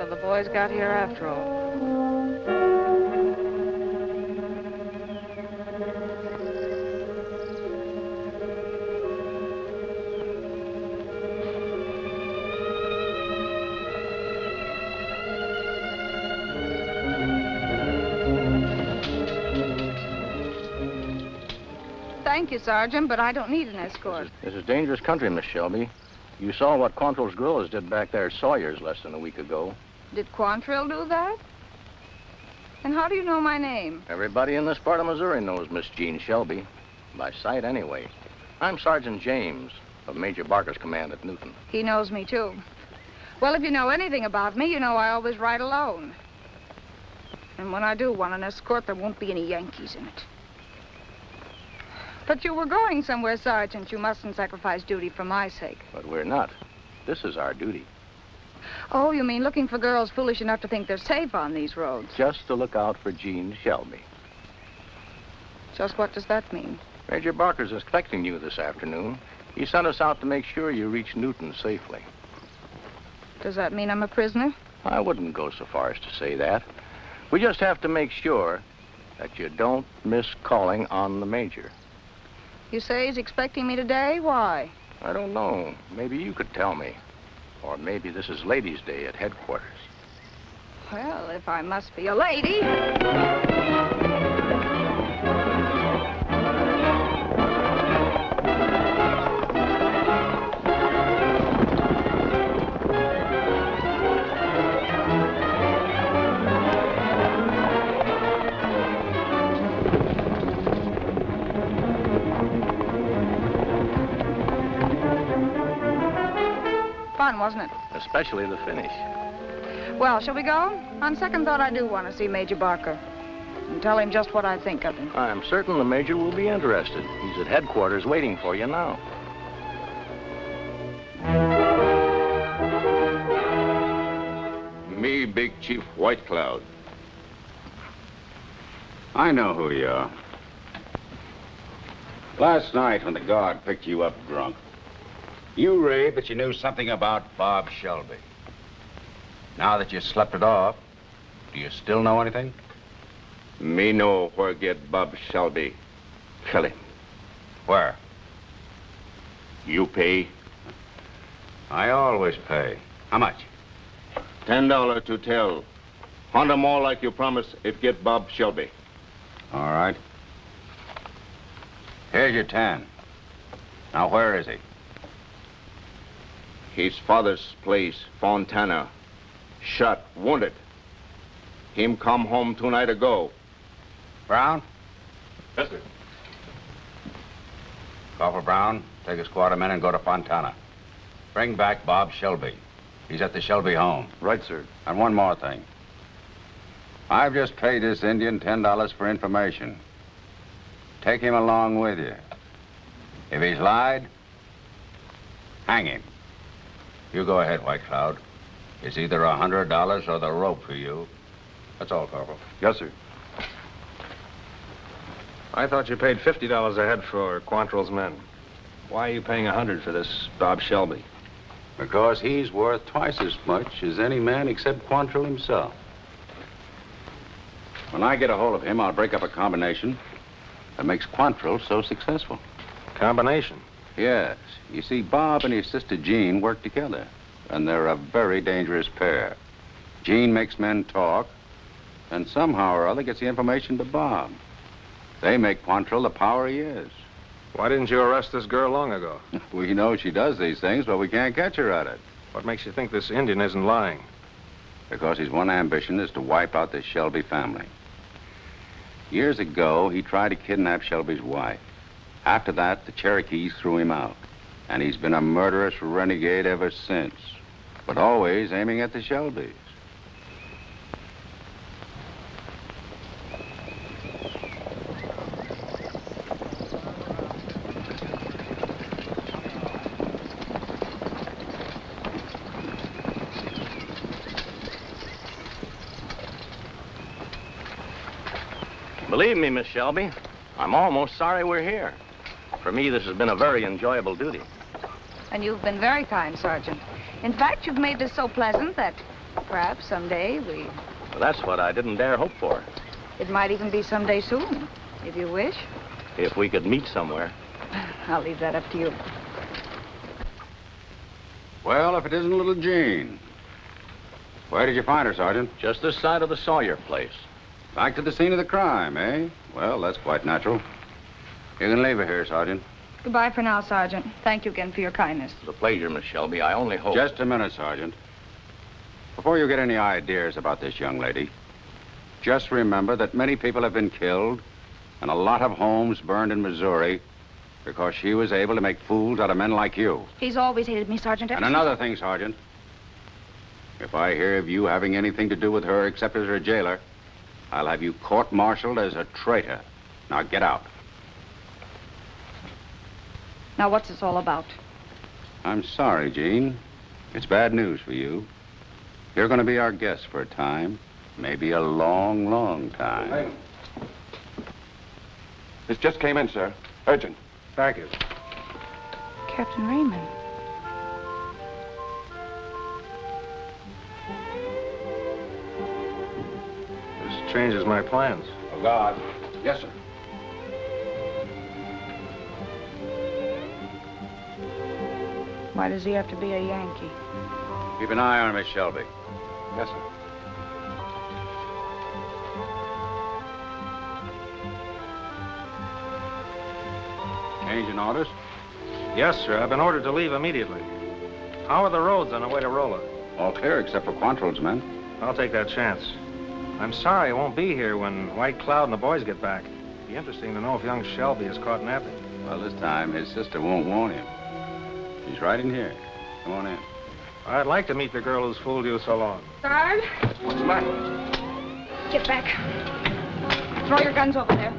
the boys got here after all. Thank you, Sergeant, but I don't need an escort. This is dangerous country, Miss Shelby. You saw what Quantrill's guerrillas did back there at Sawyer's less than a week ago. Did Quantrill do that? And how do you know my name? Everybody in this part of Missouri knows Miss Jean Shelby. By sight, anyway. I'm Sergeant James of Major Barker's command at Newton. He knows me, too. Well, if you know anything about me, you know I always ride alone. And when I do want an escort, there won't be any Yankees in it. But you were going somewhere, Sergeant. You mustn't sacrifice duty for my sake. But we're not. This is our duty. Oh, you mean looking for girls foolish enough to think they're safe on these roads? Just to look out for Jean Shelby. Just what does that mean? Major Barker's expecting you this afternoon. He sent us out to make sure you reach Newton safely. Does that mean I'm a prisoner? I wouldn't go so far as to say that. We just have to make sure that you don't miss calling on the Major. You say he's expecting me today? Why? I don't know. Maybe you could tell me. Or maybe this is Ladies' Day at headquarters. Well, if I must be a lady... Fun, wasn't it? Especially the finish. Well, shall we go? On second thought, I do want to see Major Barker. And tell him just what I think of him. I'm certain the Major will be interested. He's at headquarters waiting for you now. Me, Big Chief White Cloud. I know who you are. Last night when the guard picked you up drunk, you raved that you knew something about Bob Shelby. Now that you slept it off, do you still know anything? Me know where get Bob Shelby. Kill him. Where? You pay? I always pay. How much? $10 to tell. Hunt 'em all like you promised if get Bob Shelby. All right. Here's your 10. Now, where is he? His father's place, Fontana. Shot, wounded. Him come home 2 nights ago. Brown? Yes, sir. Corporal Brown, take a squad of men and go to Fontana. Bring back Bob Shelby. He's at the Shelby home. Right, sir. And one more thing. I've just paid this Indian $10 for information. Take him along with you. If he's lied, hang him. You go ahead, White Cloud. It's either $100 or the rope for you. That's all, Corporal. Yes, sir. I thought you paid $50 a head for Quantrill's men. Why are you paying $100 for this Bob Shelby? Because he's worth twice as much as any man except Quantrill himself. When I get a hold of him, I'll break up a combination that makes Quantrill so successful. Combination? Yes. You see, Bob and his sister Jean work together, and they're a very dangerous pair. Jean makes men talk, and somehow or other gets the information to Bob. They make Quantrill the power he is. Why didn't you arrest this girl long ago? We know she does these things, but we can't catch her at it. What makes you think this Indian isn't lying? Because his one ambition is to wipe out the Shelby family. Years ago, he tried to kidnap Shelby's wife. After that, the Cherokees threw him out. And he's been a murderous renegade ever since. But always aiming at the Shelbys. Believe me, Miss Shelby, I'm almost sorry we're here. For me, this has been a very enjoyable duty. And you've been very kind, Sergeant. In fact, you've made this so pleasant that Perhaps someday Well, that's what I didn't dare hope for. it might even be someday soon, if you wish. If we could meet somewhere. I'll leave that up to you. Well, if it isn't little Jean. Where did you find her, Sergeant? Just this side of the Sawyer place. Back to the scene of the crime, eh? Well, that's quite natural. You can leave her here, Sergeant. Goodbye for now, Sergeant. Thank you again for your kindness. It's a pleasure, Miss Shelby. I only hope... Just a minute, Sergeant. Before you get any ideas about this young lady, just remember that many people have been killed and a lot of homes burned in Missouri because she was able to make fools out of men like you. He's always hated me, Sergeant. And another thing, Sergeant. If I hear of you having anything to do with her except as her jailer, I'll have you court-martialed as a traitor. Now get out. Now, what's this all about? I'm sorry, Jean. It's bad news for you. You're going to be our guest for a time. Maybe a long, long time. This just came in, sir. Urgent. Thank you. Captain Raymond. This changes my plans. Oh, God. Yes, sir. Why does he have to be a Yankee? Keep an eye on her, Miss Shelby. Yes, sir. Change in orders? Yes, sir. I've been ordered to leave immediately. How are the roads on the way to Rolla? All clear except for Quantrill's men. I'll take that chance. I'm sorry I won't be here when White Cloud and the boys get back. It'd be interesting to know if young Shelby is caught napping. Well, this time his sister won't warn him. She's right in here. Come on in. I'd like to meet the girl who's fooled you so long. Sarge, What's the matter? get back. Throw your guns over there.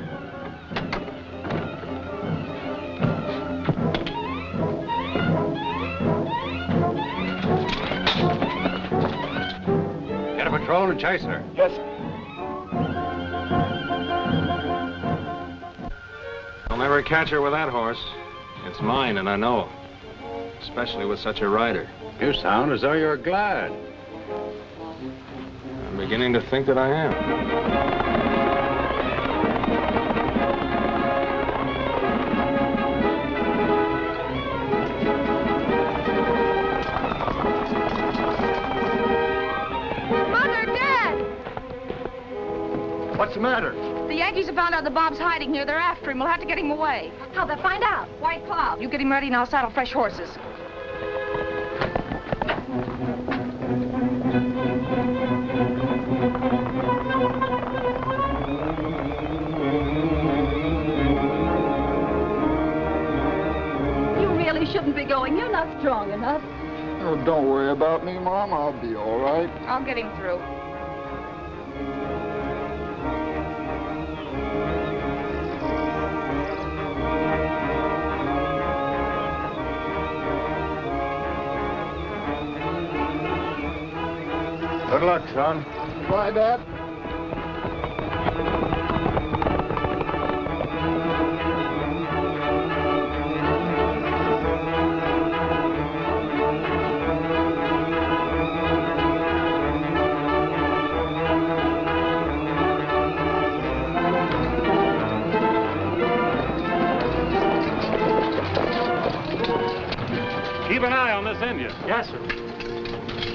Get a patrol and chase her. Yes, sir. I'll never catch her with that horse. It's mine, and I know. Especially with such a rider. You sound as though you're glad. I'm beginning to think that I am. Mother, Dad! What's the matter? The Yankees have found out that Bob's hiding here. They're after him. We'll have to get him away. How'd they find out? White Cloud. You get him ready and I'll saddle fresh horses. You really shouldn't be going. You're not strong enough. Oh, don't worry about me, Mom. I'll be all right. I'll get him through. Good luck, son. Bye, Dad. Keep an eye on this Indian. Yes, sir.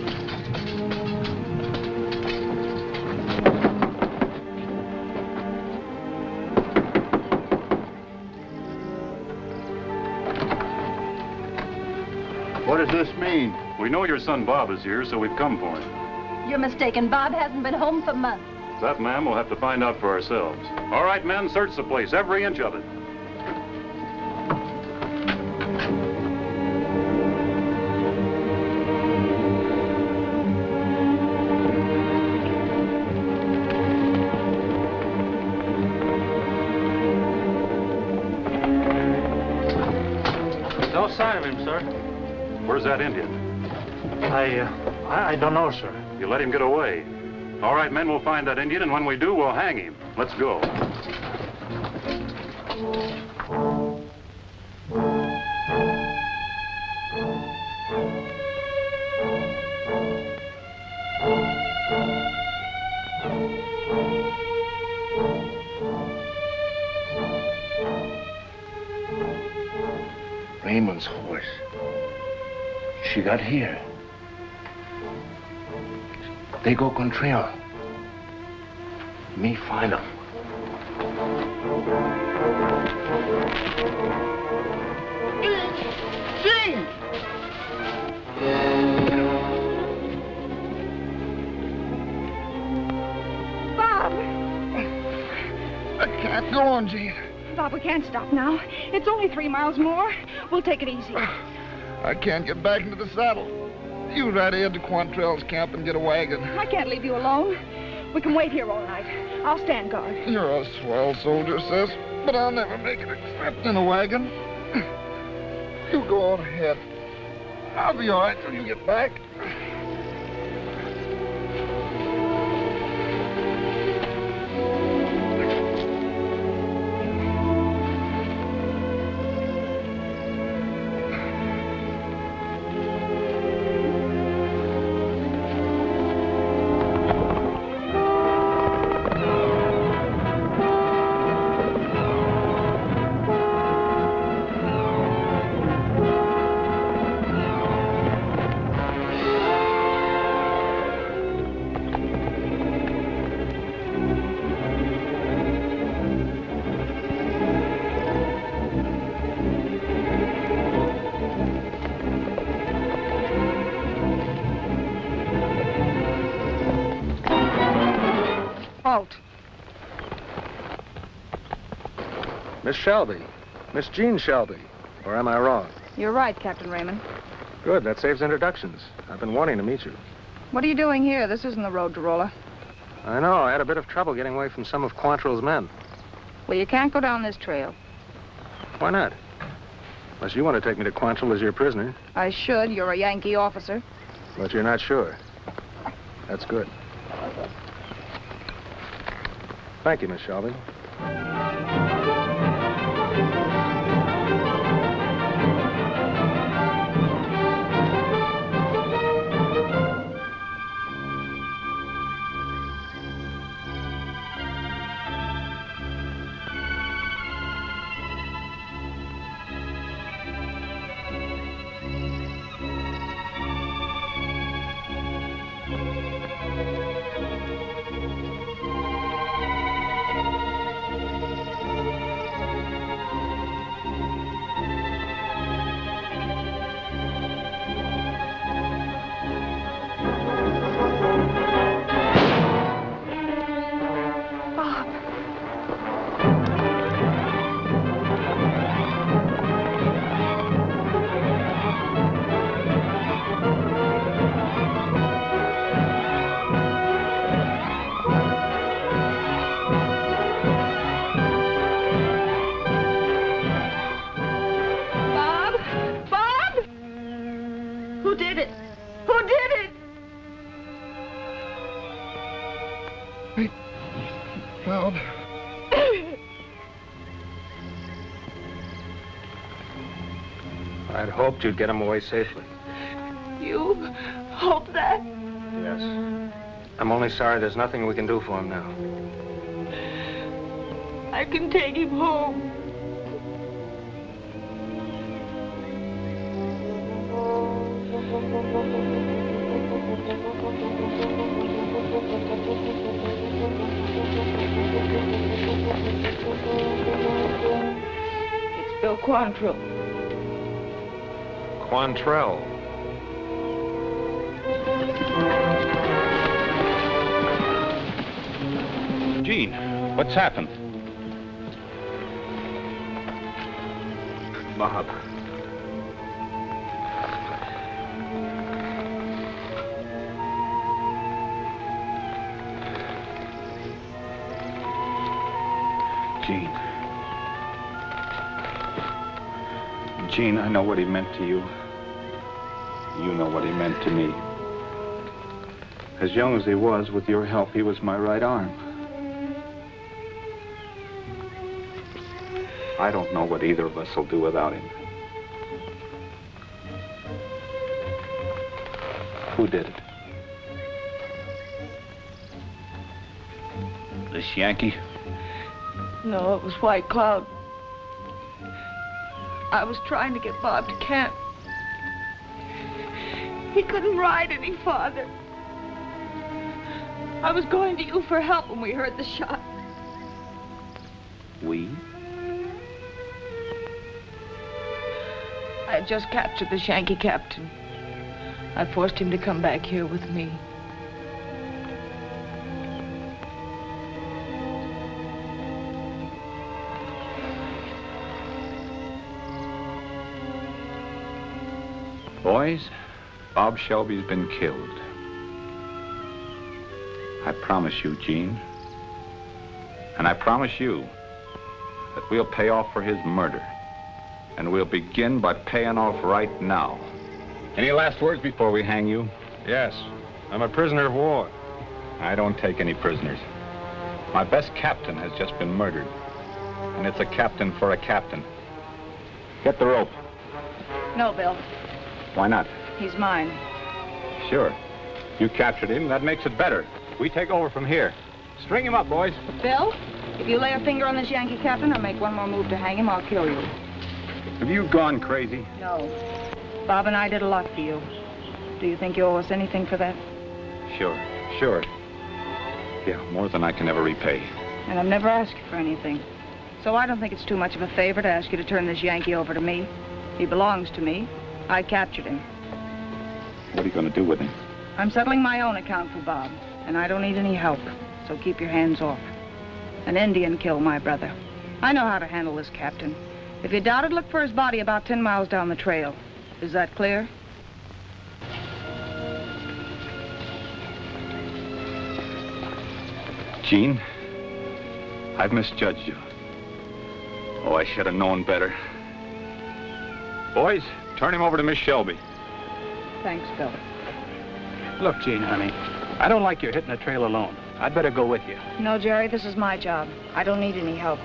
What does this mean? We know your son Bob is here, so we've come for him. You're mistaken. Bob hasn't been home for months. That, ma'am, we'll have to find out for ourselves. All right, men, search the place, every inch of it. No sign of him, sir. Where's that Indian? I don't know, sir. You let him get away. All right, men, we'll find that Indian, and when we do, we'll hang him. Let's go. she got here? They go Contrail. Me find them. Gene! Bob! I can't go on, Gene. Bob, we can't stop now. It's only 3 miles more. We'll take it easy. I can't get back into the saddle. You ride ahead to Quantrell's camp and get a wagon. I can't leave you alone. We can wait here all night. I'll stand guard. You're a swell soldier, sis, but I'll never make it except in a wagon. You go on ahead. I'll be all right till you get back. Halt. Miss Shelby. Miss Jean Shelby. Or am I wrong? You're right, Captain Raymond. Good, that saves introductions. I've been wanting to meet you. What are you doing here? This isn't the road to Rolla. I know, I had a bit of trouble getting away from some of Quantrell's men. Well, you can't go down this trail. Why not? Unless you want to take me to Quantrell as your prisoner. I should. You're a Yankee officer. But you're not sure. That's good. Thank you, Miss Shelby. I'd hoped you'd get him away safely. You hope that? Yes. I'm only sorry there's nothing we can do for him now. I can take him home. It's Bill Quantrell. Quantrell. Gene, what's happened? Bob. Gene. Gene, I know what he meant to you. You know what he meant to me. As young as he was, with your help, he was my right arm. I don't know what either of us will do without him. Who did it? This Yankee? No, it was White Cloud. I was trying to get Bob to camp. He couldn't ride any farther. I was going to you for help when we heard the shot. We? I had just captured the Yankee captain. I forced him to come back here with me. Boys, Bob Shelby's been killed. I promise you, Gene, and I promise you that we'll pay off for his murder. And we'll begin by paying off right now. Any last words before we hang you? Yes. I'm a prisoner of war. I don't take any prisoners. My best captain has just been murdered. And it's a captain for a captain. Get the rope. No, Bill. Why not? He's mine. Sure. You captured him, that makes it better. We take over from here. String him up, boys. Bill, if you lay a finger on this Yankee captain or make one more move to hang him, I'll kill you. Have you gone crazy? No. Bob and I did a lot for you. Do you think you owe us anything for that? Sure. Yeah, more than I can ever repay. And I've never asked you for anything. So I don't think it's too much of a favor to ask you to turn this Yankee over to me. He belongs to me. I captured him. What are you going to do with him? I'm settling my own account for Bob, and I don't need any help, so keep your hands off. An Indian killed my brother. I know how to handle this captain. If you doubt it, look for his body about 10 miles down the trail. Is that clear? Gene, I've misjudged you. Oh, I should have known better. Boys, turn him over to Miss Shelby. Thanks, Bill. Look, Gene, honey, I don't like you hitting the trail alone. I'd better go with you. No, Jerry, this is my job. I don't need any help.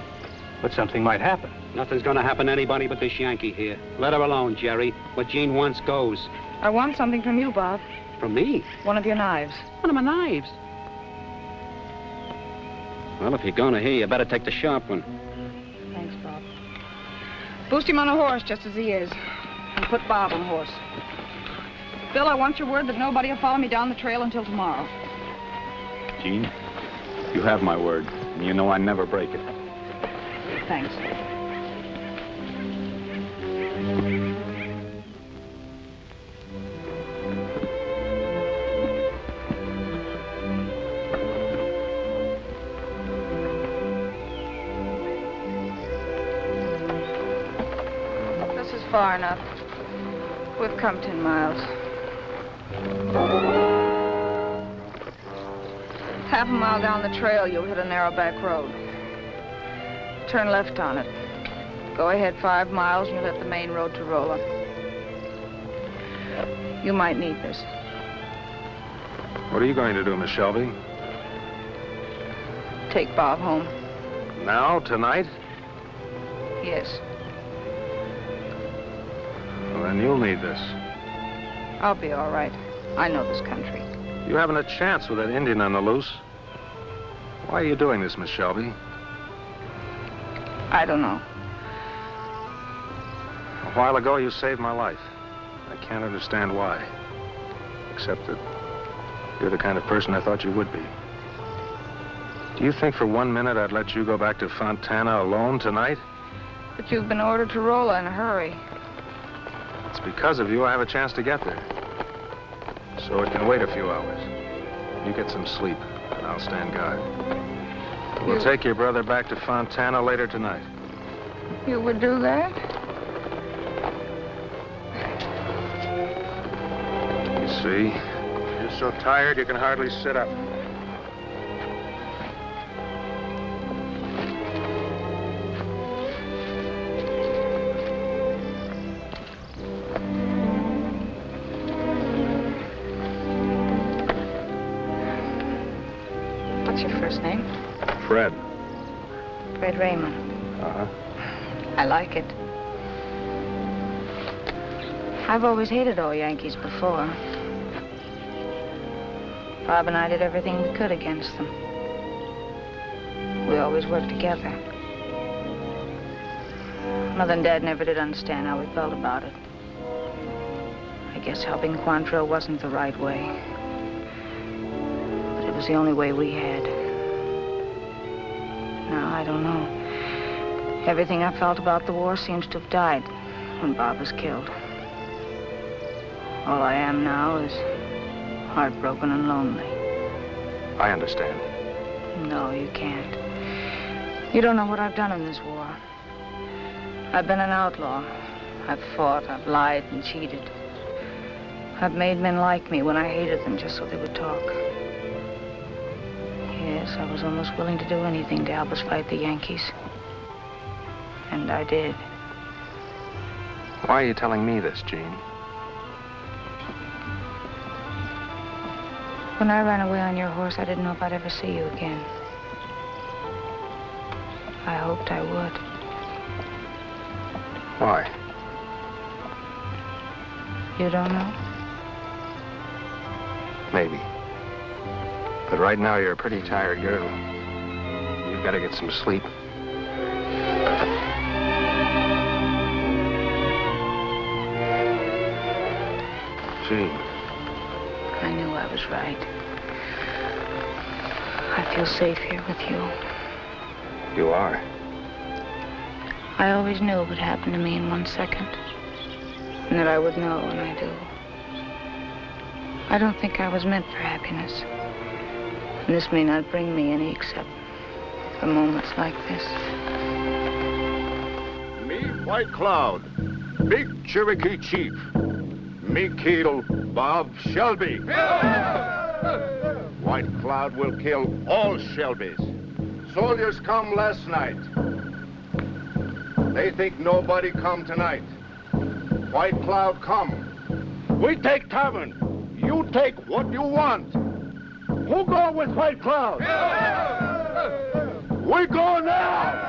But something might happen. Nothing's gonna happen to anybody but this Yankee here. Let her alone, Jerry. What Gene wants goes. I want something from you, Bob. From me? One of your knives. One of my knives? Well, if you're gonna here, you better take the sharp one. Thanks, Bob. Boost him on a horse just as he is. And put Bob on a horse. Bill, I want your word that nobody will follow me down the trail until tomorrow. Gene, you have my word, and you know I never break it. Thanks. This is far enough. We've come 10 miles. Half a mile down the trail, you'll hit a narrow back road. Turn left on it. Go ahead 5 miles and you'll hit the main road to Rolla. You might need this. What are you going to do, Miss Shelby? Take Bob home. Now, tonight? Yes. Well, then you'll need this. I'll be all right. I know this country. You haven't a chance with that Indian on the loose. Why are you doing this, Miss Shelby? I don't know. A while ago, you saved my life. I can't understand why. Except that you're the kind of person I thought you would be. Do you think for 1 minute I'd let you go back to Fontana alone tonight? But you've been ordered to Rolla in a hurry. It's because of you I have a chance to get there. So it can wait a few hours. You get some sleep, and I'll stand guard. We'll take your brother back to Fontana later tonight. You would do that? You see, you're so tired you can hardly sit up. What's your first name? Fred. Fred Raymond. Uh-huh. I like it. I've always hated all Yankees before. Bob and I did everything we could against them. We always worked together. Mother and Dad never did understand how we felt about it. I guess helping Quantrill wasn't the right way. But it was the only way we had. Now, I don't know. Everything I felt about the war seems to have died when Bob was killed. All I am now is heartbroken and lonely. I understand. No, you can't. You don't know what I've done in this war. I've been an outlaw. I've fought, I've lied and cheated. I've made men like me when I hated them just so they would talk. Yes, I was almost willing to do anything to help us fight the Yankees. And I did. Why are you telling me this, Jean? When I ran away on your horse, I didn't know if I'd ever see you again. I hoped I would. Why? You don't know? Maybe. But right now, you're a pretty tired girl. You've got to get some sleep. Jean. I knew I was right. I feel safe here with you. You are. I always knew it would happen to me in 1 second. And that I would know, and I do. I don't think I was meant for happiness. And this may not bring me any except for moments like this. Me, White Cloud, big Cherokee chief. Me kill Bob Shelby. White Cloud will kill all Shelbys. Soldiers come last night. They think nobody come tonight. White Cloud come. We take tavern. You take what you want. Who go with White Cloud? We go now!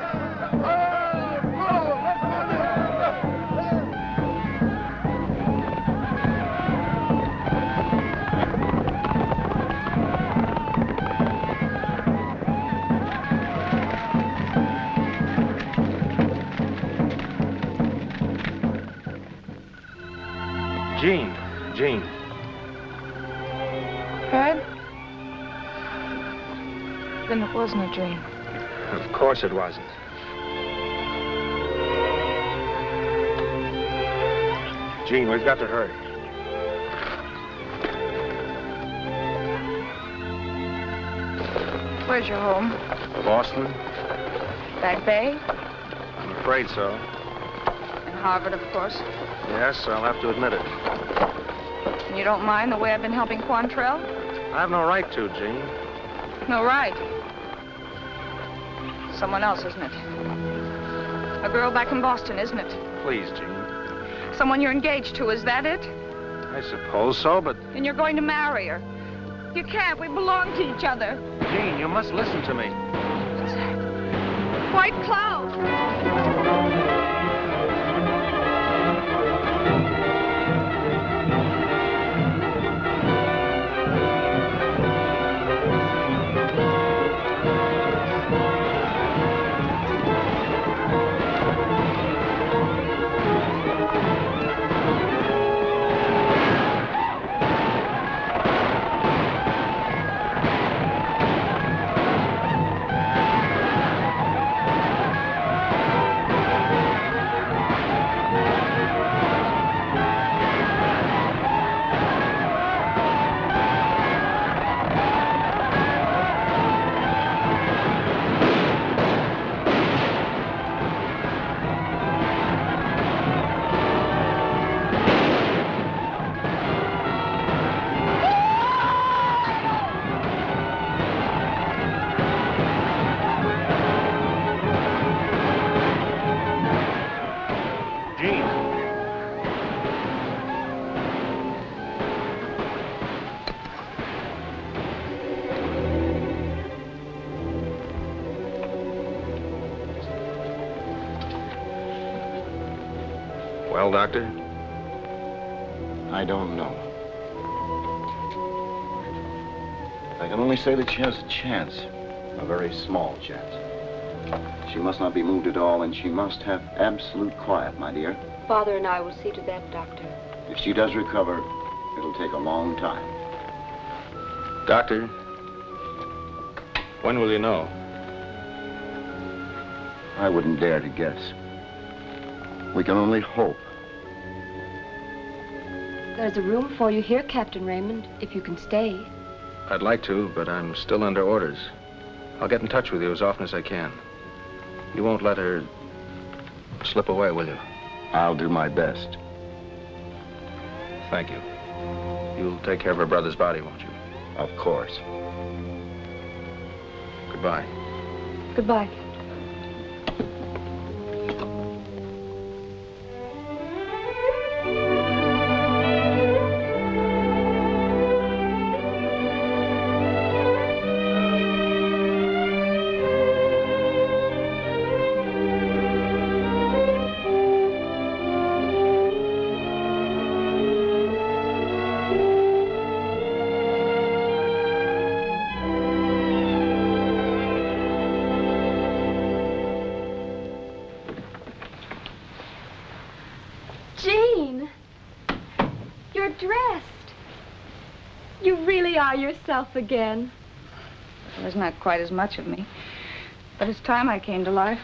Jean. Fred? Then it wasn't a dream. Of course it wasn't. Jean, we've got to hurry. Where's your home? Boston? Back Bay? I'm afraid so. And Harvard, of course. Yes, I'll have to admit it. And you don't mind the way I've been helping Quantrill? I have no right to, Jean. No right. Someone else, isn't it? A girl back in Boston, isn't it? Please, Jean. Someone you're engaged to, is that it? I suppose so, but... And you're going to marry her. You can't. We belong to each other. Jean, you must listen to me. What's that? White Cloud! Well, Doctor? I don't know. I can only say that she has a chance. A very small chance. She must not be moved at all, and she must have absolute quiet, my dear. Father and I will see to that, Doctor. If she does recover, it'll take a long time. Doctor, when will you know? I wouldn't dare to guess. We can only hope. There's a room for you here, Captain Raymond, if you can stay. I'd like to, but I'm still under orders. I'll get in touch with you as often as I can. You won't let her slip away, will you? I'll do my best. Thank you. You'll take care of her brother's body, won't you? Of course. Goodbye. Goodbye. Yourself again. Well, there's not quite as much of me, but it's time I came to life.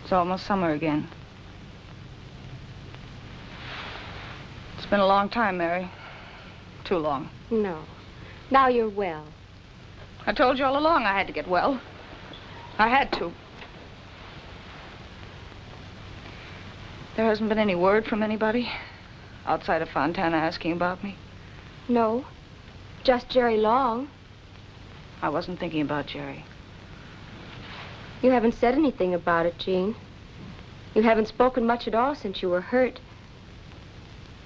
It's almost summer again. It's been a long time, Mary. Too long. No. Now you're well. I told you all along I had to get well. I had to. There hasn't been any word from anybody outside of Fontana asking about me? No. Just Jerry Long. I wasn't thinking about Jerry. You haven't said anything about it, Jean. You haven't spoken much at all since you were hurt.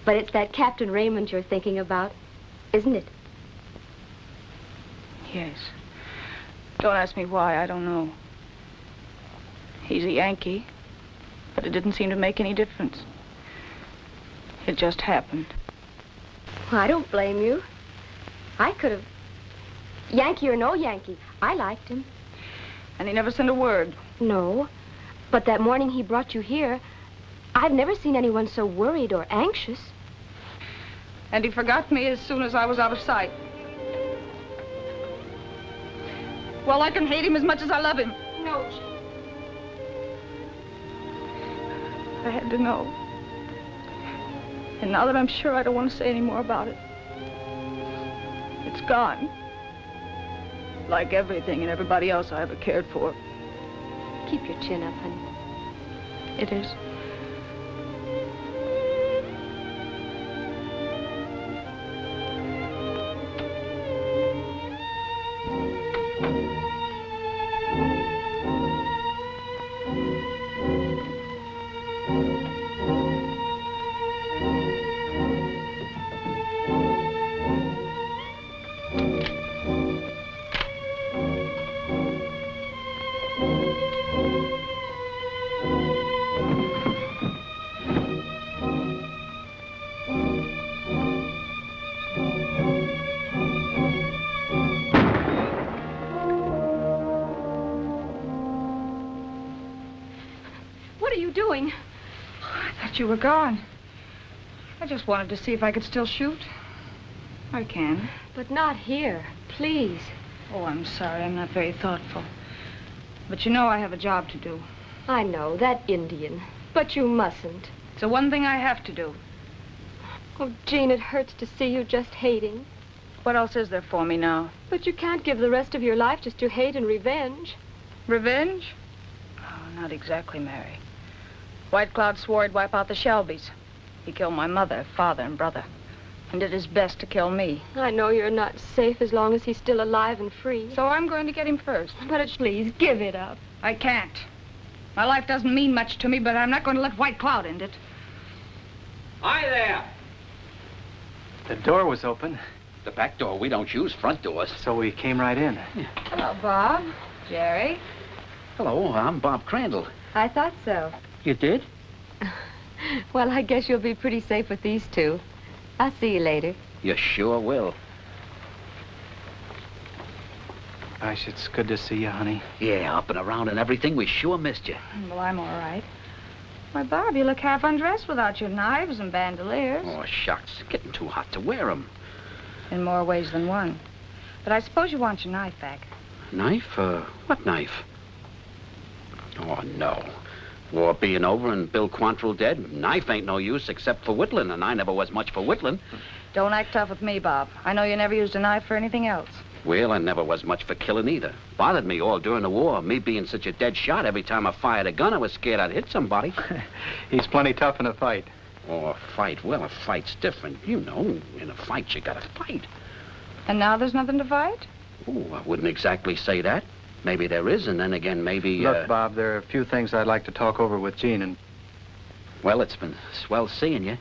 But it's that Captain Raymond you're thinking about, isn't it? Yes. Don't ask me why, I don't know. He's a Yankee, but it didn't seem to make any difference. It just happened. Well, I don't blame you. I could have... Yankee or no Yankee, I liked him. And he never sent a word? No. But that morning he brought you here, I've never seen anyone so worried or anxious. And he forgot me as soon as I was out of sight. Well, I can hate him as much as I love him. No, I had to know. And now that I'm sure, I don't want to say any more about it. It's gone. Like everything and everybody else I ever cared for. Keep your chin up, honey. It is. You were gone. I just wanted to see if I could still shoot. I can. But not here, please. Oh, I'm sorry. I'm not very thoughtful. But you know I have a job to do. I know, that Indian. But you mustn't. It's the one thing I have to do. Oh, Jean, it hurts to see you just hating. What else is there for me now? But you can't give the rest of your life just to hate and revenge. Revenge? Oh, not exactly, Mary. White Cloud swore he'd wipe out the Shelbys. He killed my mother, father, and brother, and did his best to kill me. I know you're not safe as long as he's still alive and free. So I'm going to get him first. But please, give it up. I can't. My life doesn't mean much to me, but I'm not going to let White Cloud end it. Hi there. The door was open. The back door we don't use, front doors. So we came right in. Hello, Bob. Jerry. Hello, I'm Bob Crandall. I thought so. You did? Well, I guess you'll be pretty safe with these two. I'll see you later. You sure will. Gosh, it's good to see you, honey. Yeah, up and around and everything. We sure missed you. Well, I'm all right. Why, Bob, you look half undressed without your knives and bandoliers. Oh, shucks. It's getting too hot to wear 'em. In more ways than one. But I suppose you want your knife back. Knife? What knife? Oh, no. War being over and Bill Quantrill dead, knife ain't no use except for whittling, and I never was much for whittling. Don't act tough with me, Bob. I know you never used a knife for anything else. Well, I never was much for killing either. Bothered me all during the war. Me being such a dead shot, every time I fired a gun, I was scared I'd hit somebody. He's plenty tough in a fight. Oh, a fight. Well, a fight's different. You know, in a fight, you gotta fight. And now there's nothing to fight? Oh, I wouldn't exactly say that. Maybe there is, and then again, maybe... Look, Bob, there are a few things I'd like to talk over with Jean and... Well, it's been swell seeing you.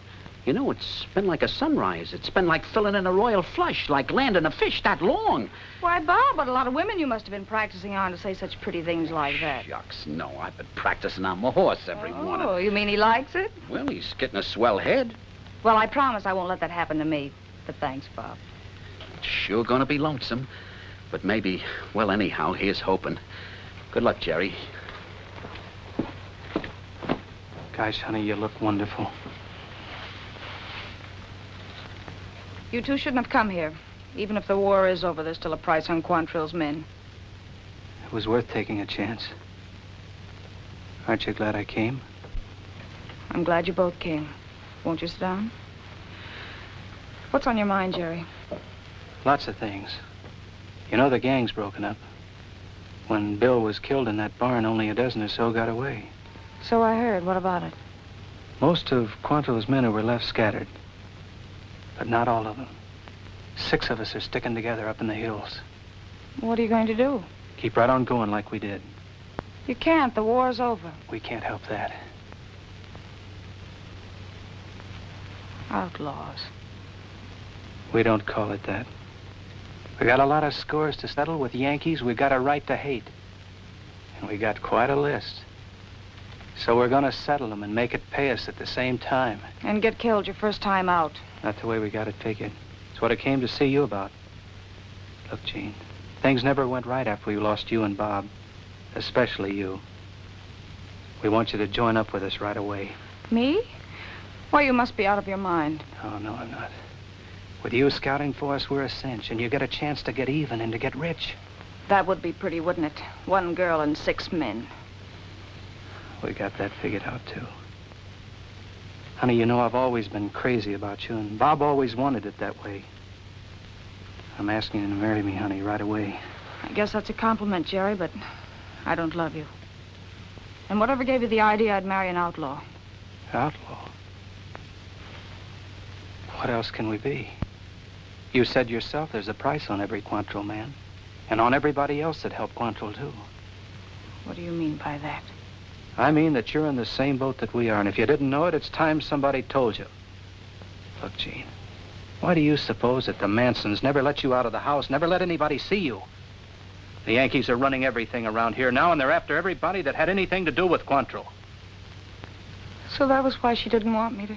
You know, it's been like a sunrise. It's been like filling in a royal flush, like landing a fish that long. Why, Bob, but a lot of women you must have been practicing on to say such pretty things like that. Shucks, no. I've been practicing on my horse every morning. Oh, you mean he likes it? Well, he's getting a swell head. Well, I promise I won't let that happen to me. But thanks, Bob. It's sure gonna be lonesome. But maybe, well, anyhow, here's hoping. Good luck, Jerry. Gosh, honey, you look wonderful. You two shouldn't have come here. Even if the war is over, there's still a price on Quantrill's men. It was worth taking a chance. Aren't you glad I came? I'm glad you both came. Won't you sit down? What's on your mind, Jerry? Lots of things. You know, the gang's broken up. When Bill was killed in that barn, only a dozen or so got away. So I heard. What about it? Most of Quantrill's men were left scattered. But not all of them. 6 of us are sticking together up in the hills. What are you going to do? Keep right on going like we did. You can't. The war's over. We can't help that. Outlaws. We don't call it that. We got a lot of scores to settle with Yankees we got a right to hate. And we got quite a list. So we're gonna settle them and make it pay us at the same time. And get killed your first time out. Not the way we got it figured. It's what I came to see you about. Look, Jean, things never went right after we lost you and Bob. Especially you. We want you to join up with us right away. Me? Why, you must be out of your mind. Oh, no, I'm not. With you scouting for us, we're a cinch, and you get a chance to get even and to get rich. That would be pretty, wouldn't it? 1 girl and 6 men. We got that figured out, too. Honey, you know I've always been crazy about you, and Bob always wanted it that way. I'm asking you to marry me, honey, right away. I guess that's a compliment, Jerry, but I don't love you. And whatever gave you the idea I'd marry an outlaw? Outlaw? What else can we be? You said yourself there's a price on every Quantrill man, and on everybody else that helped Quantrill, too. What do you mean by that? I mean that you're in the same boat that we are, and if you didn't know it, it's time somebody told you. Look, Jean, why do you suppose that the Mansons never let you out of the house, never let anybody see you? The Yankees are running everything around here now, and they're after everybody that had anything to do with Quantrill. So that was why she didn't want me to...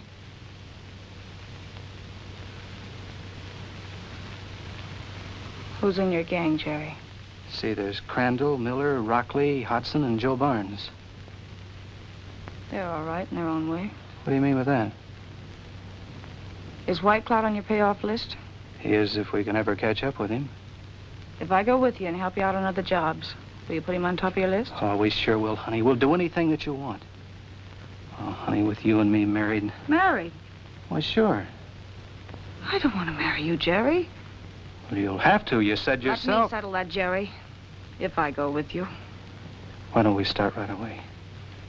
Who's in your gang, Jerry? See, there's Crandall, Miller, Rockley, Hodson, and Joe Barnes. They're all right in their own way. What do you mean with that? Is White Cloud on your payoff list? He is, if we can ever catch up with him. If I go with you and help you out on other jobs, will you put him on top of your list? Oh, we sure will, honey. We'll do anything that you want. Oh, honey, with you and me married... Married? Why, sure. I don't want to marry you, Jerry. Well, you'll have to. You said yourself... Let me settle that, Jerry. If I go with you. Why don't we start right away?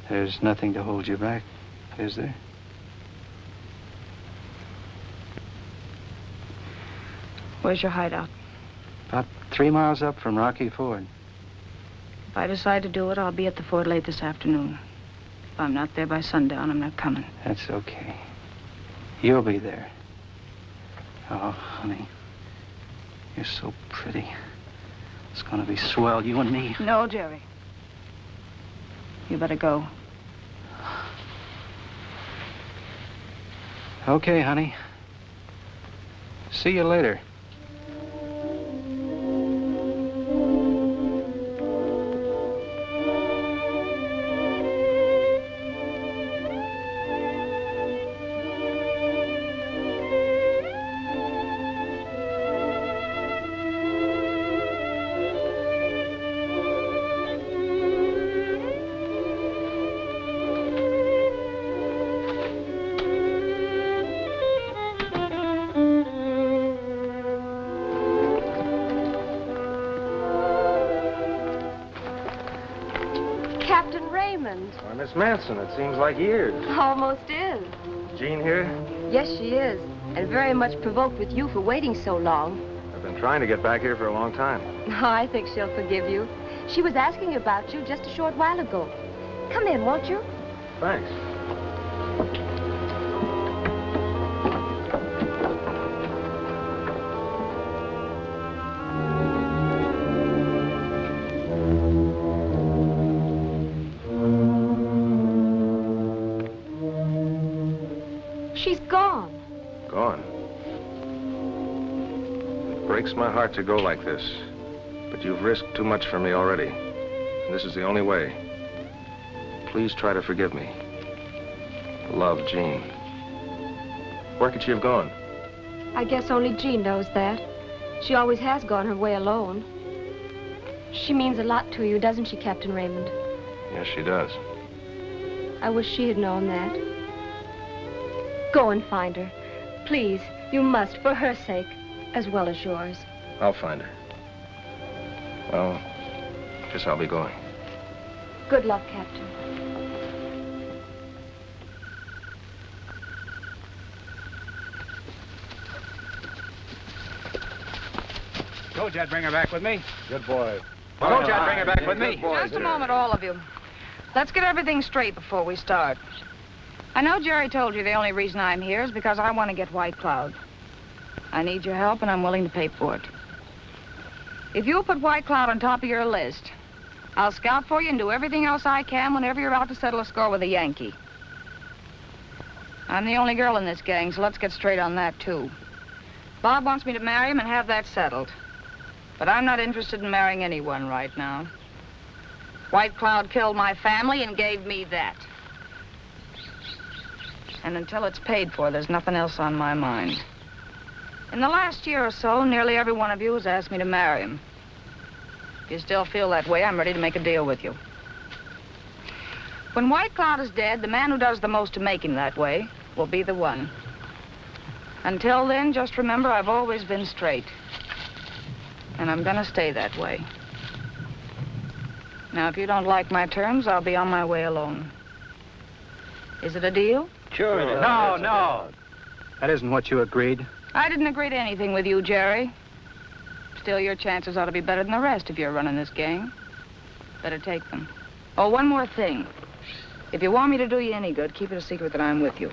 There's nothing to hold you back, is there? Where's your hideout? About 3 miles up from Rocky Ford. If I decide to do it, I'll be at the fort late this afternoon. If I'm not there by sundown, I'm not coming. That's okay. You'll be there. Oh, honey. You're so pretty. It's gonna be swell, you and me. No, Jerry. You better go. Okay, honey. See you later. Raymond. Why, Miss Manson, it seems like years. Almost is. Jean here? Yes, she is. And very much provoked with you for waiting so long. I've been trying to get back here for a long time. Oh, I think she'll forgive you. She was asking about you just a short while ago. Come in, won't you? Thanks. She's gone. Gone. It breaks my heart to go like this. But you've risked too much for me already. And this is the only way. Please try to forgive me. Love, Jean. Where could she have gone? I guess only Jean knows that. She always has gone her way alone. She means a lot to you, doesn't she, Captain Raymond? Yes, she does. I wish she had known that. Go and find her. Please, you must, for her sake, as well as yours. I'll find her. Well, guess I'll be going. Good luck, Captain. Go, Jed, bring her back with me. Good boy. Go, Jed, bring her back with me. Just a moment, all of you. Let's get everything straight before we start. I know Jerry told you the only reason I'm here is because I want to get White Cloud. I need your help, and I'm willing to pay for it. If you'll put White Cloud on top of your list, I'll scout for you and do everything else I can whenever you're out to settle a score with a Yankee. I'm the only girl in this gang, so let's get straight on that, too. Bob wants me to marry him and have that settled. But I'm not interested in marrying anyone right now. White Cloud killed my family and gave me that. And until it's paid for, there's nothing else on my mind. In the last year or so, nearly every one of you has asked me to marry him. If you still feel that way, I'm ready to make a deal with you. When White Cloud is dead, the man who does the most to make him that way will be the one. Until then, just remember I've always been straight. And I'm gonna stay that way. Now, if you don't like my terms, I'll be on my way alone. Is it a deal? Sure. No. That isn't what you agreed. I didn't agree to anything with you, Jerry. Still, your chances ought to be better than the rest if you're running this gang. Better take them. Oh, one more thing. If you want me to do you any good, keep it a secret that I'm with you.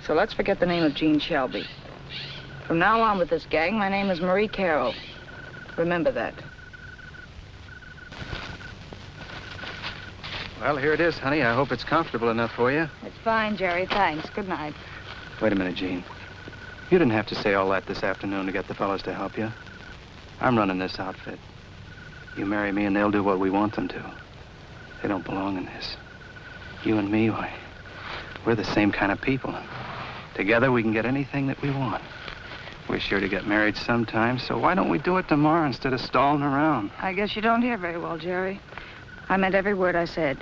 So let's forget the name of Jean Shelby. From now on with this gang, my name is Marie Carroll. Remember that. Well, here it is, honey. I hope it's comfortable enough for you. It's fine, Jerry. Thanks. Good night. Wait a minute, Jean. You didn't have to say all that this afternoon to get the fellas to help you. I'm running this outfit. You marry me and they'll do what we want them to. They don't belong in this. You and me, why, we're the same kind of people. Together we can get anything that we want. We're sure to get married sometime, so why don't we do it tomorrow instead of stalling around? I guess you don't hear very well, Jerry. I meant every word I said.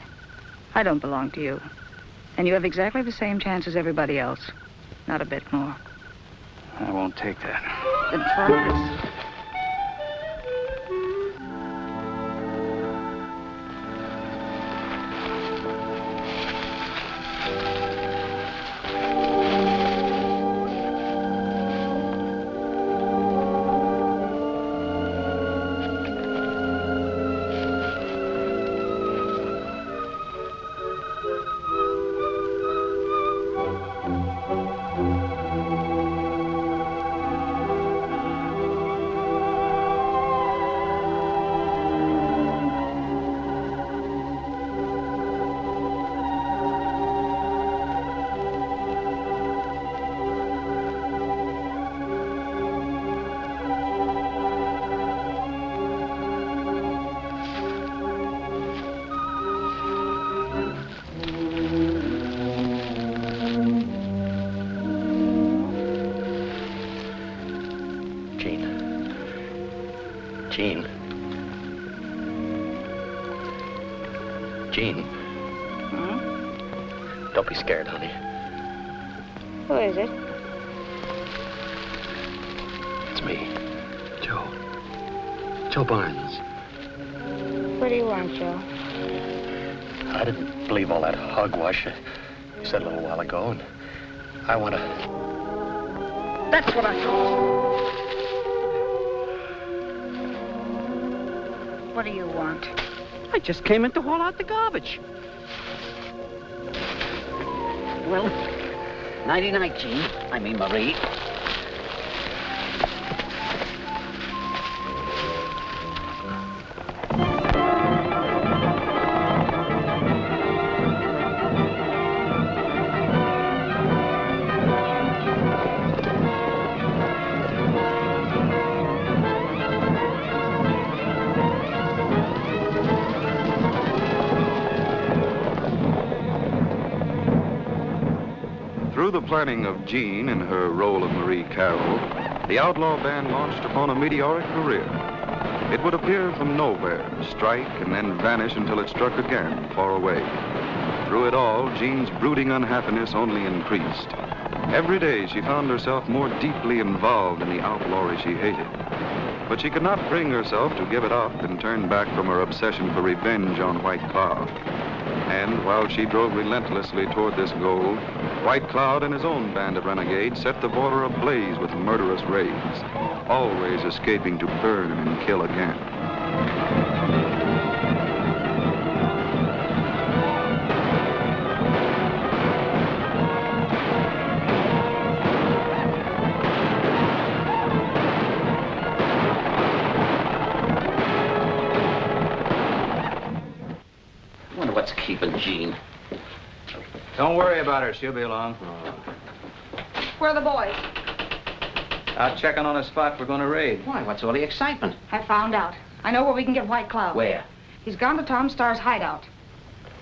I don't belong to you. And you have exactly the same chance as everybody else. Not a bit more. I won't take that. Then try this. Jean. Jean. Hmm? Don't be scared, honey. Who is it? It's me. Joe. Joe Barnes. What do you want, Joe? I didn't believe all that hogwash you said a little while ago, and I want to... That's what I thought. What do you want? I just came in to haul out the garbage. Well, nighty-night, Jean. I mean, Marie. Through the planning of Jean in her role of Marie Carroll, the outlaw band launched upon a meteoric career. It would appear from nowhere, strike, and then vanish until it struck again, far away. Through it all, Jean's brooding unhappiness only increased. Every day, she found herself more deeply involved in the outlawry she hated. But she could not bring herself to give it up and turn back from her obsession for revenge on White Cloud. And while she drove relentlessly toward this goal, White Cloud and his own band of renegades set the border ablaze with murderous raids, always escaping to burn and kill again. I wonder what's keeping Jean. Don't worry about her. She'll be along. Where are the boys? Out checking on a spot we're going to raid. Why, what's all the excitement? I found out. I know where we can get White Cloud. Where? He's gone to Tom Starr's hideout.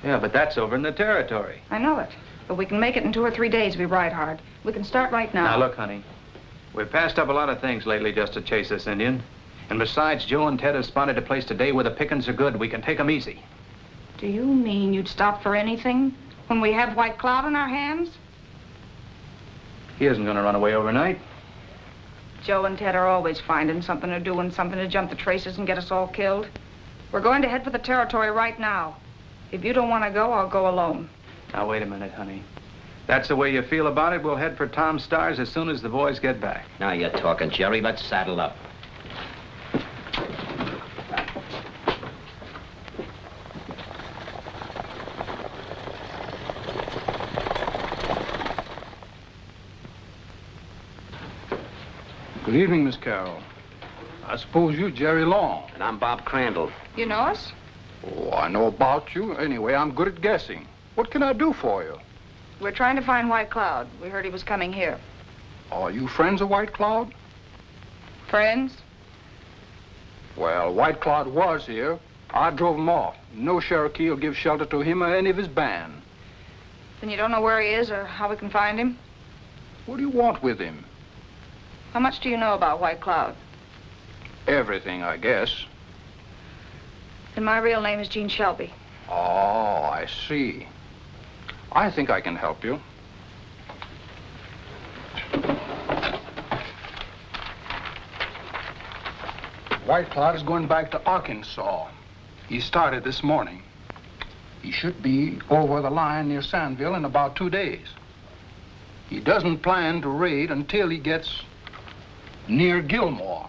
Yeah, but that's over in the territory. I know it. But we can make it in 2 or 3 days if we ride hard. We can start right now. Now, look, honey. We've passed up a lot of things lately just to chase this Indian. And besides, Joe and Ted have spotted a place today where the pickings are good. We can take them easy. Do you mean you'd stop for anything when we have White Cloud in our hands? He isn't going to run away overnight. Joe and Ted are always finding something or doing something to jump the traces and get us all killed. We're going to head for the territory right now. If you don't want to go, I'll go alone. Now, wait a minute, honey. That's the way you feel about it. We'll head for Tom Starr's as soon as the boys get back. Now you're talking, Jerry. Let's saddle up. Good evening, Miss Carroll. I suppose you're Jerry Long. And I'm Bob Crandall. You know us? Oh, I know about you. Anyway, I'm good at guessing. What can I do for you? We're trying to find White Cloud. We heard he was coming here. Are you friends of White Cloud? Friends? Well, White Cloud was here. I drove him off. No Cherokee will give shelter to him or any of his band. Then you don't know where he is or how we can find him? What do you want with him? How much do you know about White Cloud? Everything, I guess. And my real name is Jean Shelby. Oh, I see. I think I can help you. White Cloud is going back to Arkansas. He started this morning. He should be over the line near Sandville in about 2 days. He doesn't plan to raid until he gets near Gilmore.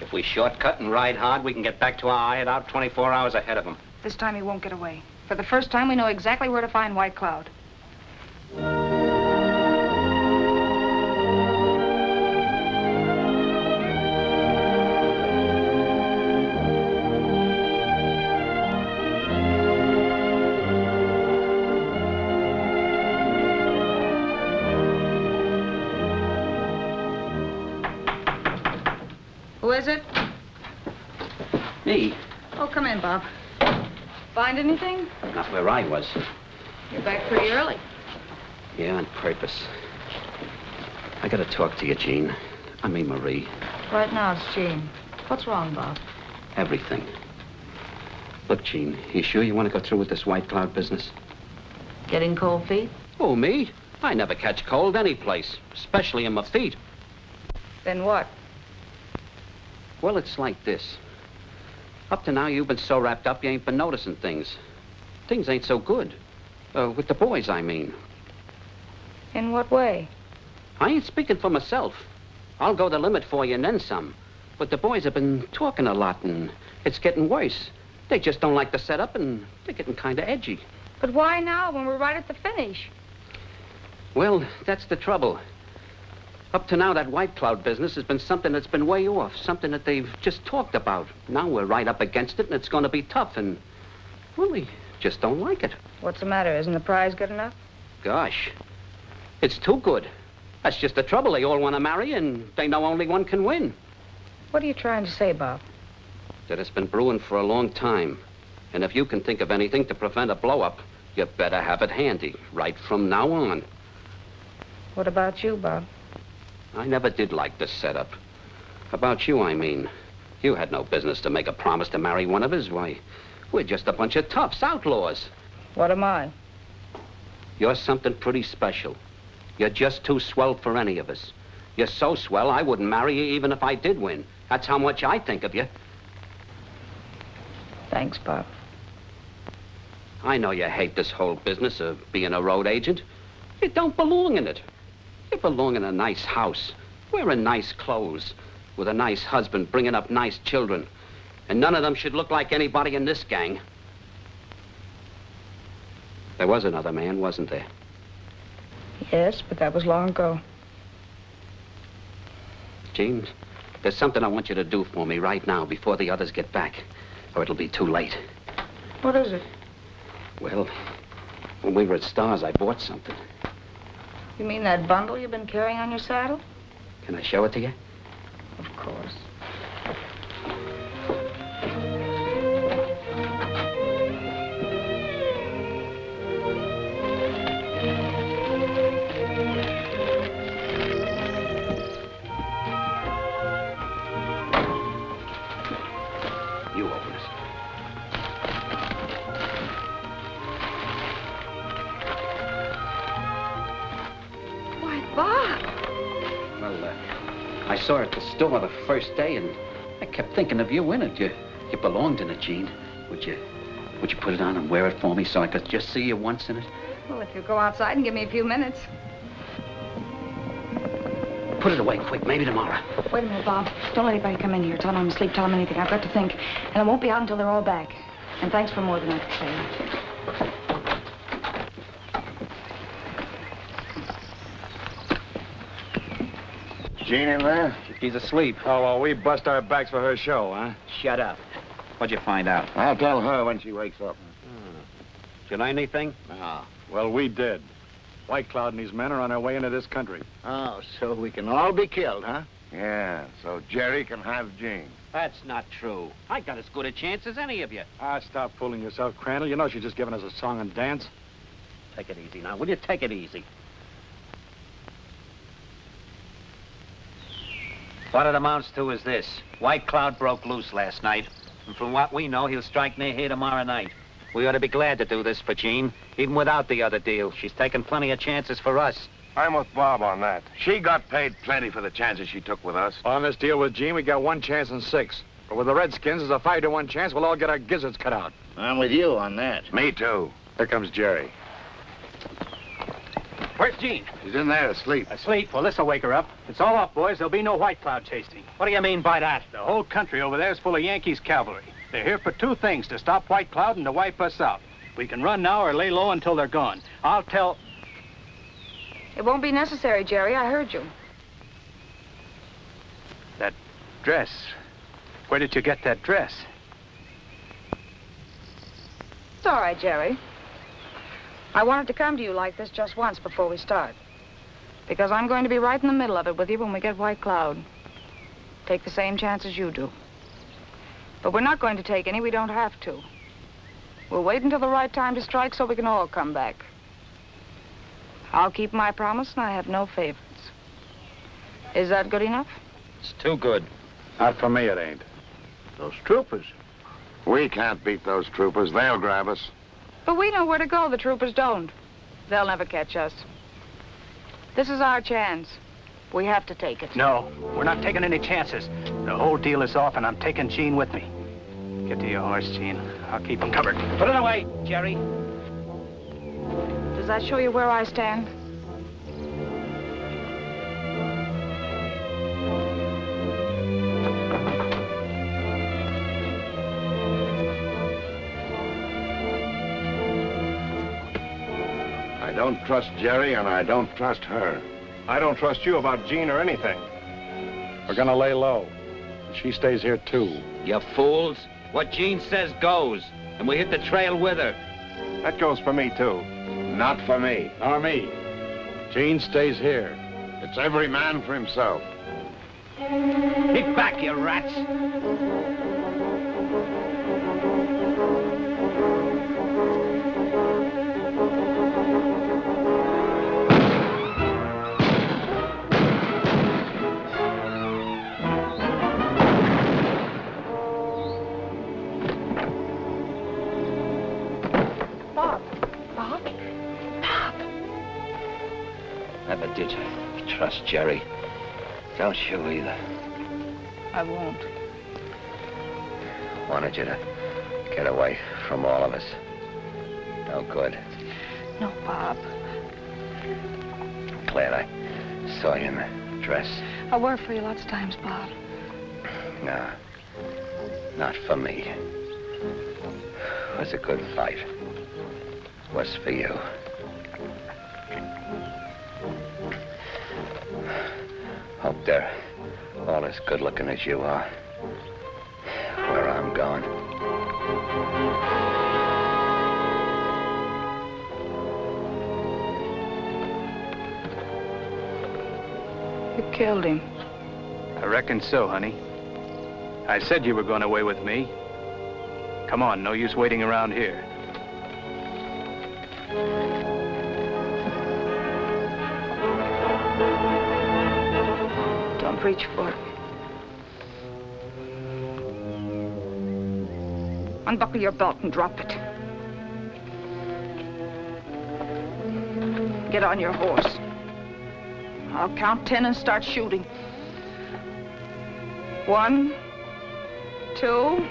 If we shortcut and ride hard, we can get back to our hideout 24 hours ahead of him. This time he won't get away. For the first time, we know exactly where to find White Cloud. Who is it? Me? Oh, come in, Bob. Find anything? Not where I was. You're back pretty early. Yeah, on purpose. I gotta talk to you, Jean. I mean, Marie. Right now, it's Jean. What's wrong, Bob? Everything. Look, Jean, you sure you want to go through with this White Cloud business? Getting cold feet? Oh, me? I never catch cold any place, especially in my feet. Then what? Well, it's like this. Up to now, you've been so wrapped up, you ain't been noticing things. things ain't so good. With the boys, I mean. In what way? I ain't speaking for myself. I'll go the limit for you and then some. But the boys have been talking a lot, and it's getting worse. They just don't like the setup, and they're getting kind of edgy. But why now, when we're right at the finish? Well, that's the trouble. Up to now, that White Cloud business has been something that's been way off, something that they've just talked about. Now we're right up against it, and it's going to be tough, and, well, we just don't like it. What's the matter? Isn't the prize good enough? Gosh, it's too good. That's just the trouble. They all want to marry, and they know only one can win. What are you trying to say, Bob? That it's been brewing for a long time. And if you can think of anything to prevent a blow-up, you better have it handy, right from now on. What about you, Bob? I never did like this setup. About you, I mean. You had no business to make a promise to marry one of his. Why, we're just a bunch of toughs, outlaws. What am I? You're something pretty special. You're just too swell for any of us. You're so swell, I wouldn't marry you even if I did win. That's how much I think of you. Thanks, Bob. I know you hate this whole business of being a road agent. You don't belong in it. You belong in a nice house, wearing nice clothes, with a nice husband, bringing up nice children. And none of them should look like anybody in this gang. There was another man, wasn't there? Yes, but that was long ago. James, there's something I want you to do for me right now before the others get back, or it'll be too late. What is it? Well, when we were at Stars, I bought something. You mean that bundle you've been carrying on your saddle? Can I show it to you? Of course. You open it. Bob! Well, I saw her at the store the first day, and I kept thinking of you in it. You belonged in it, Jean. Would you put it on and wear it for me so I could just see you once in it? Well, if you go outside and give me a few minutes. Put it away quick, maybe tomorrow. Wait a minute, Bob. Don't let anybody come in here. Tell them I'm asleep. Tell them anything. I've got to think. And I won't be out until they're all back. And thanks for more than I could say. Jean in there? She's asleep. Oh, well, we bust our backs for her show, huh? Shut up. What'd you find out? I'll tell her when she wakes up. Did you learn anything? Ah. Well, we did. White Cloud and his men are on their way into this country. Oh, so we can all be killed, huh? Yeah, so Jerry can have Jean. That's not true. I got as good a chance as any of you. Ah, stop fooling yourself, Crandall. You know she's just giving us a song and dance. Take it easy now. Will you take it easy? What it amounts to is this. White Cloud broke loose last night. And from what we know, he'll strike near here tomorrow night. We ought to be glad to do this for Jean, even without the other deal. She's taken plenty of chances for us. I'm with Bob on that. She got paid plenty for the chances she took with us. On this deal with Jean, we got 1 chance in 6. But with the Redskins, there's a 5 to 1 chance we'll all get our gizzards cut out. I'm with you on that. Me too. Here comes Jerry. Where's Jean? She's in there asleep. Asleep? Well, this'll wake her up. It's all off, boys. There'll be no White Cloud chasing. What do you mean by that? The whole country over there is full of Yankees cavalry. They're here for 2 things, to stop White Cloud and to wipe us out. We can run now or lay low until they're gone. I'll tell... It won't be necessary, Jerry. I heard you. That dress. Where did you get that dress? It's all right, Jerry. I wanted to come to you like this just once before we start. Because I'm going to be right in the middle of it with you when we get White Cloud. Take the same chances you do. But we're not going to take any we don't have to. We'll wait until the right time to strike so we can all come back. I'll keep my promise and I have no favorites. Is that good enough? It's too good. Not for me, it ain't. Those troopers. We can't beat those troopers. They'll grab us. But we know where to go. The troopers don't. They'll never catch us. This is our chance. We have to take it. No, we're not taking any chances. The whole deal is off, and I'm taking Jean with me. Get to your horse, Jean. I'll keep him covered. Put it away, Jerry. that show you where I stand? I don't trust Jerry, and I don't trust her. I don't trust you about Jean or anything. We're gonna lay low. And she stays here, too. You fools. What Jean says goes. And we hit the trail with her. That goes for me, too. Not for me. Nor me. Jean stays here. It's every man for himself. Keep back, you rats. Never did trust Jerry. Don't you either. I won't. Wanted you to get away from all of us. No good. No, Bob. Glad I saw you in the dress. I worked for you lots of times, Bob. No. Not for me. It was a good fight. It was for you. Hope they're all as good looking as you are. Where I'm going. You killed him. I reckon so, honey. I said you were going away with me. Come on, no use waiting around here. Don't reach for it. Unbuckle your belt and drop it. Get on your horse. I'll count 10 and start shooting. 1, 2...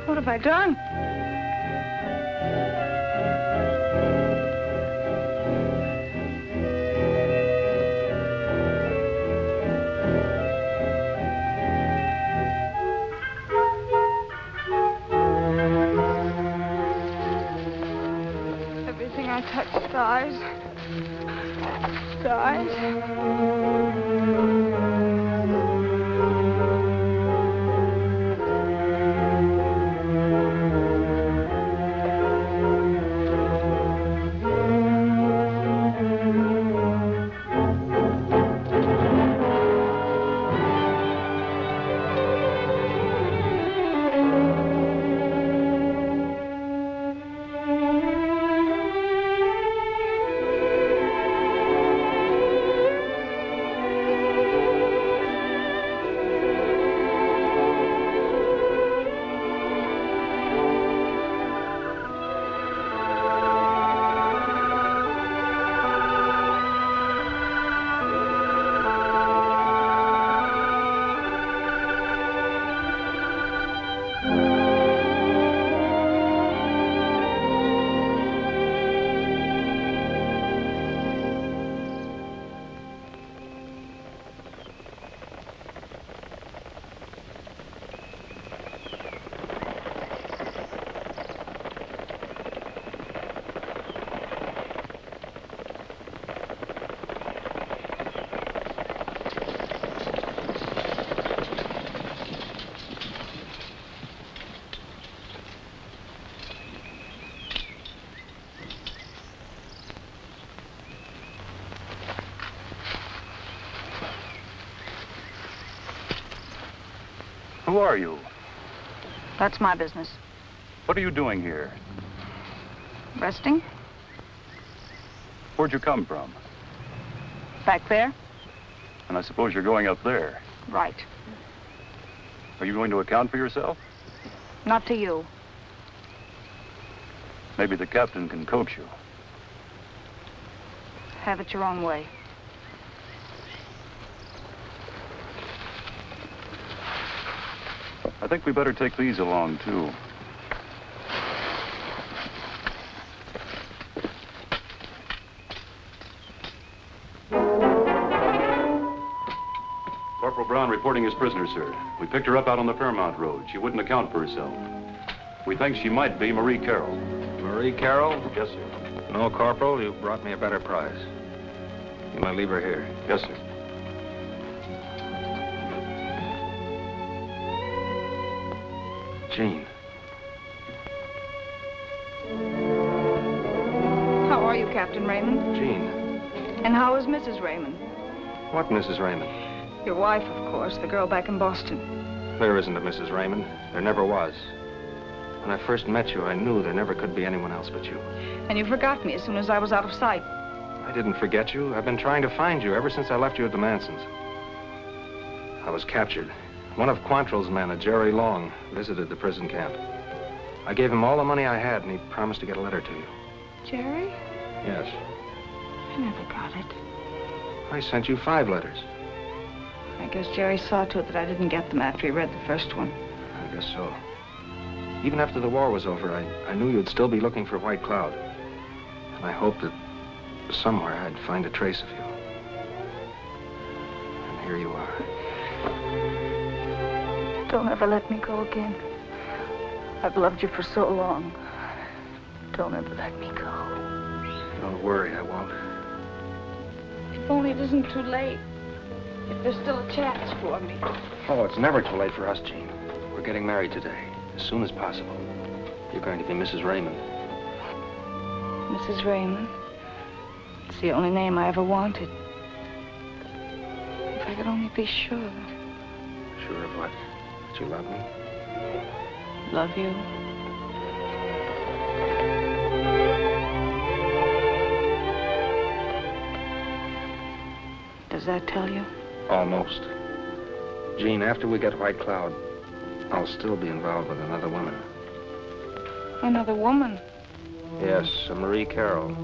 What have I done? Everything I touch dies. Who are you? That's my business. What are you doing here? Resting? Where'd you come from? Back there? And I suppose you're going up there. Right. Are you going to account for yourself? Not to you. Maybe the captain can coax you. Have it your own way. I think we better take these along, too. Corporal Brown reporting his prisoner, sir. We picked her up out on the Fairmount Road. She wouldn't account for herself. We think she might be Marie Carroll. Marie Carroll? Yes, sir. No, Corporal, you brought me a better prize. You might leave her here. Yes, sir. Jean. How are you, Captain Raymond? Jean. And how is Mrs. Raymond? What Mrs. Raymond? Your wife, of course, the girl back in Boston. There isn't a Mrs. Raymond. There never was. When I first met you, I knew there never could be anyone else but you. And you forgot me as soon as I was out of sight. I didn't forget you. I've been trying to find you ever since I left you at the Mansons. I was captured. One of Quantrill's men, a Jerry Long, visited the prison camp. I gave him all the money I had, and he promised to get a letter to you. Jerry? Yes. I never got it. I sent you 5 letters. I guess Jerry saw to it that I didn't get them after he read the first one. I guess so. Even after the war was over, I knew you'd still be looking for White Cloud. And I hoped that somewhere I'd find a trace of you. And here you are. Don't ever let me go again. I've loved you for so long. Don't ever let me go. Don't worry, I won't. If only it isn't too late. If there's still a chance for me. Oh, it's never too late for us, Jean. We're getting married today, as soon as possible. You're going to be Mrs. Raymond. Mrs. Raymond? It's the only name I ever wanted. If I could only be sure. Sure of what? That you love me? Love you? Does that tell you? Almost. Jean, after we get White Cloud, I'll still be involved with another woman. Another woman? Yes, a Marie Carroll.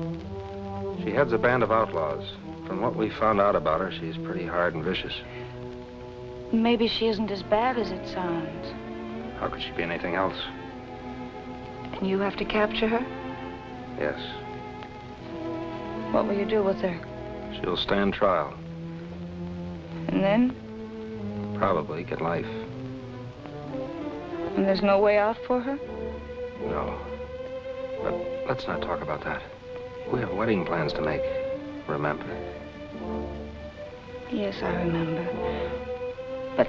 She heads a band of outlaws. From what we found out about her, she's pretty hard and vicious. Maybe she isn't as bad as it sounds. How could she be anything else? And you have to capture her? Yes. What will you do with her? She'll stand trial. And then? Probably get life. And there's no way out for her? No. But let's not talk about that. We have wedding plans to make. Remember? Yes, I remember. But...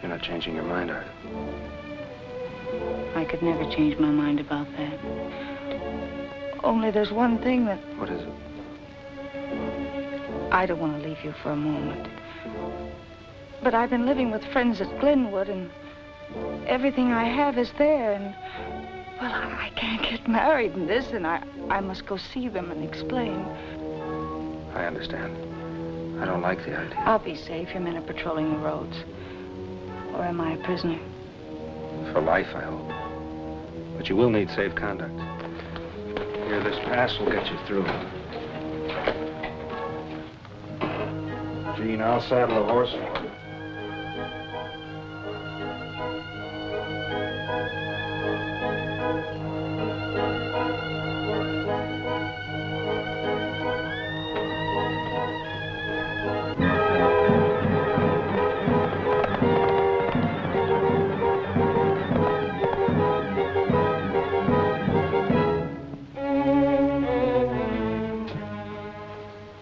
You're not changing your mind, are you? I could never change my mind about that. Only there's one thing that... What is it? I don't want to leave you for a moment. But I've been living with friends at Glenwood, and everything I have is there, and... Well, I can't get married in this, and I must go see them and explain. I understand. I don't like the idea. I'll be safe. Your men are patrolling the roads. Or am I a prisoner? For life, I hope. But you will need safe conduct. Here, this pass will get you through. Jean, I'll saddle the horse for you.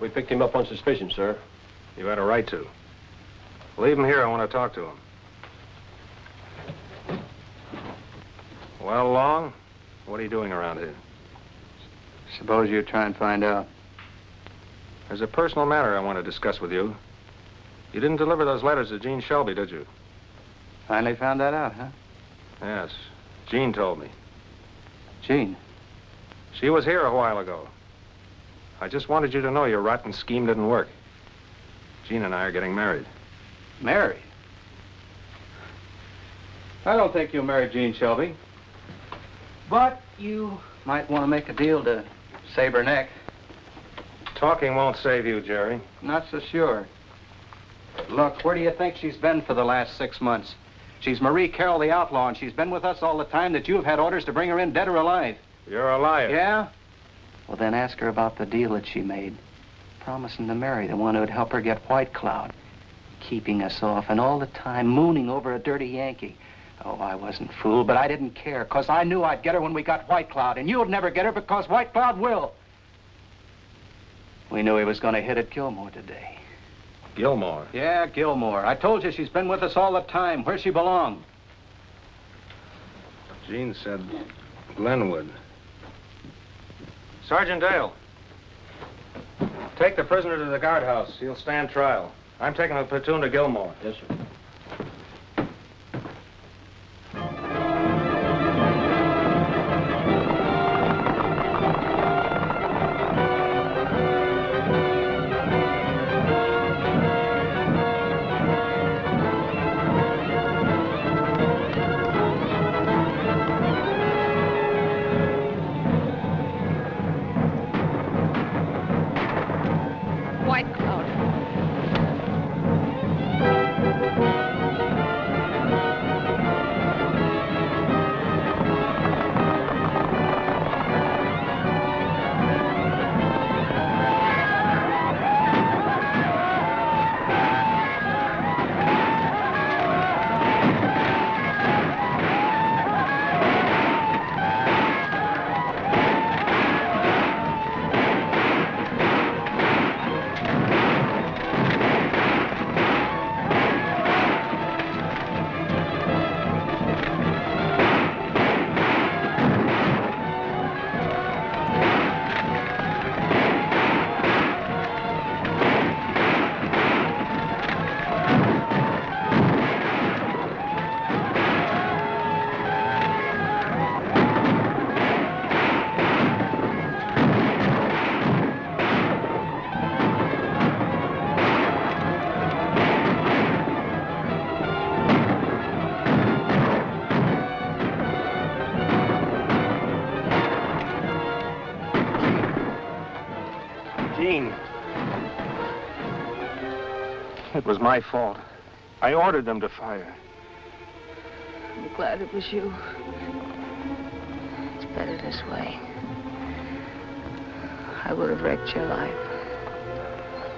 We picked him up on suspicion, sir. You had a right to. Leave him here. I want to talk to him. Well, Long, what are you doing around here? Suppose you try and find out. There's a personal matter I want to discuss with you. You didn't deliver those letters to Jean Shelby, did you? Finally found that out, huh? Yes. Jean told me. Jean? She was here a while ago. I just wanted you to know your rotten scheme didn't work. Jean and I are getting married. Married? I don't think you'll marry Jean Shelby. But you might want to make a deal to save her neck. Talking won't save you, Jerry. Not so sure. Look, where do you think she's been for the last 6 months? She's Marie Carroll, the outlaw, and she's been with us all the time that you have had orders to bring her in dead or alive. You're a liar. Yeah? Well, then ask her about the deal that she made. Promising to marry the one who'd help her get White Cloud. Keeping us off, and all the time mooning over a dirty Yankee. Oh, I wasn't fooled, but I didn't care, because I knew I'd get her when we got White Cloud, and you'll never get her because White Cloud will. We knew he was going to hit at Gilmore today. Gilmore? Yeah, Gilmore. I told you she's been with us all the time, where she belonged. Jean said Glenwood. Sergeant Dale, take the prisoner to the guardhouse. He'll stand trial. I'm taking a platoon to Gilmore. Yes, sir. White Cloud. Jean. It was my fault. I ordered them to fire. I'm glad it was you. It's better this way. I would have wrecked your life.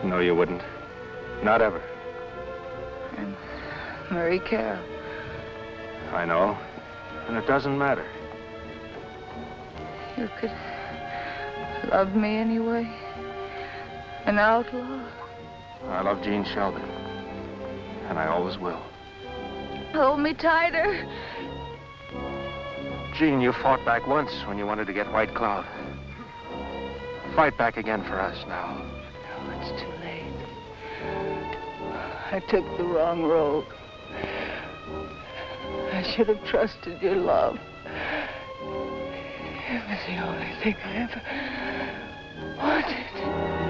No, you wouldn't. Not ever. And Marie Carroll. I know. And it doesn't matter. You could love me anyway. An outlaw. I love Jean Shelby. And I always will. Hold me tighter. Jean, you fought back once when you wanted to get White Cloud. Fight back again for us now. No, it's too late. I took the wrong road. I should have trusted your love. It was the only thing I ever wanted.